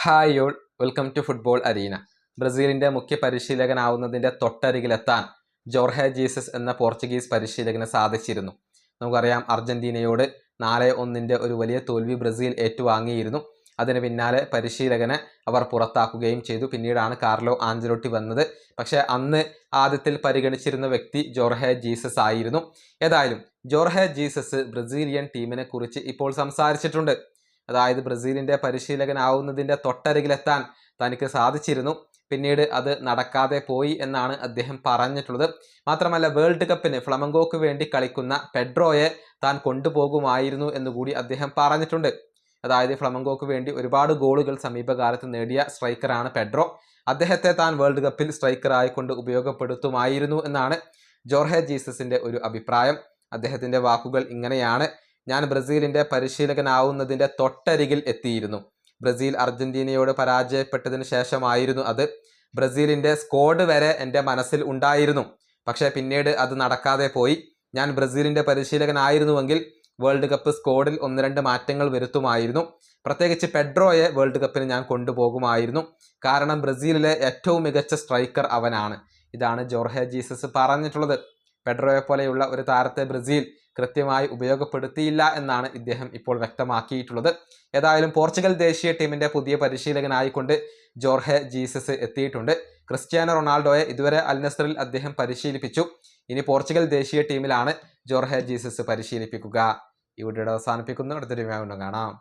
Hi y'all, welcome to football arena. ബ്രസീലിന്റെ മുഖ്യ പരിശീലകനാവുന്നതിന്റെ തൊട്ടരികിലെത്താൻ ജോർഹെ ജീസസ് എന്ന പോർച്ചുഗീസ് പരിശീലകന് സാധിച്ചിരുന്നു. നമുക്കറിയാം, അർജന്റീനയോട് 4-1 ഒരു വലിയ തോൽവി ബ്രസീൽ ഏറ്റുവാങ്ങിയിരുന്നു. അതിന് പിന്നാലെ പരിശീലകനെ അവർ പുറത്താക്കുകയും ചെയ്തു. പിന്നീടാണ് കാർലോ ആഞ്ചലോട്ടി വന്നത്. പക്ഷേ അന്ന് ആദ്യത്തിൽ പരിഗണിച്ചിരുന്ന വ്യക്തി ജോർഹെ ജീസസ് ആയിരുന്നു. ഏതായാലും ജോർഹെ ജീസസ് ബ്രസീലിയൻ ടീമിനെ കുറിച്ച് ഇപ്പോൾ സംസാരിച്ചിട്ടുണ്ട്. അതായത് ബ്രസീലിന്റെ പരിശീലകനാവുന്നതിന്റെ തൊട്ടരികിലെത്താൻ തനിക്ക് സാധിച്ചിരുന്നു, പിന്നീട് അത് നടക്കാതെ പോയി എന്നാണ് അദ്ദേഹം പറഞ്ഞിട്ടുള്ളത്. മാത്രമല്ല, വേൾഡ് കപ്പിന് ഫ്ലമങ്കോക്ക് വേണ്ടി കളിക്കുന്ന പെഡ്രോയെ താൻ കൊണ്ടുപോകുമായിരുന്നു എന്നുകൂടി അദ്ദേഹം പറഞ്ഞിട്ടുണ്ട്. അതായത് ഫ്ലമങ്കോക്ക് വേണ്ടി ഒരുപാട് ഗോളുകൾ സമീപകാലത്ത് നേടിയ സ്ട്രൈക്കറാണ് പെഡ്രോ. അദ്ദേഹത്തെ താൻ വേൾഡ് കപ്പിൽ സ്ട്രൈക്കറായിക്കൊണ്ട് ഉപയോഗപ്പെടുത്തുമായിരുന്നു എന്നാണ് ജോർഹെ ജീസസിന്റെ ഒരു അഭിപ്രായം. അദ്ദേഹത്തിന്റെ വാക്കുകൾ ഇങ്ങനെയാണ്: ഞാൻ ബ്രസീലിന്റെ പരിശീലകനാവുന്നതിന്റെ തൊട്ടരികിൽ എത്തിയിരുന്നു. ബ്രസീൽ അർജന്റീനയോട് പരാജയപ്പെട്ടതിന് ശേഷമായിരുന്നു അത്. ബ്രസീലിന്റെ സ്ക്വാഡ് വരെ എൻ്റെ മനസ്സിൽ ഉണ്ടായിരുന്നു. പക്ഷേ പിന്നീട് അത് നടക്കാതെ പോയി. ഞാൻ ബ്രസീലിന്റെ പരിശീലകനായിരുന്നുവെങ്കിൽ വേൾഡ് കപ്പ് സ്ക്വാഡിൽ 1-2 മാറ്റങ്ങൾ വരുത്തുമായിരുന്നു. പ്രത്യേകിച്ച് പെഡ്രോയെ വേൾഡ് കപ്പിന് ഞാൻ കൊണ്ടുപോകുമായിരുന്നു. കാരണം ബ്രസീലിലെ ഏറ്റവും മികച്ച സ്ട്രൈക്കർ അവനാണ്. ഇതാണ് ജോർഹെ ജീസസ് പറഞ്ഞിട്ടുള്ളത്. പെഡ്രോയെ പോലെയുള്ള ഒരു താരത്തെ ബ്രസീൽ കൃത്യമായി ഉപയോഗപ്പെടുത്തിയില്ല എന്നാണ് ഇദ്ദേഹം ഇപ്പോൾ വ്യക്തമാക്കിയിട്ടുള്ളത്. ഏതായാലും പോർച്ചുഗൽ ദേശീയ ടീമിന്റെ പുതിയ പരിശീലകനായിക്കൊണ്ട് ജോർഹെ ജീസസ് എത്തിയിട്ടുണ്ട്. ക്രിസ്ത്യാനോ റൊണാൾഡോയെ ഇതുവരെ അൽ നസ്റിൽ അദ്ദേഹം പരിശീലിപ്പിച്ചു. ഇനി പോർച്ചുഗൽ ദേശീയ ടീമിലാണ് ജോർഹെ ജീസസ് പരിശീലിപ്പിക്കുക. ഈ വീഡിയോ അവസാനിപ്പിക്കുന്നു. അടുത്തൊരു വീഡിയോ കാണാം.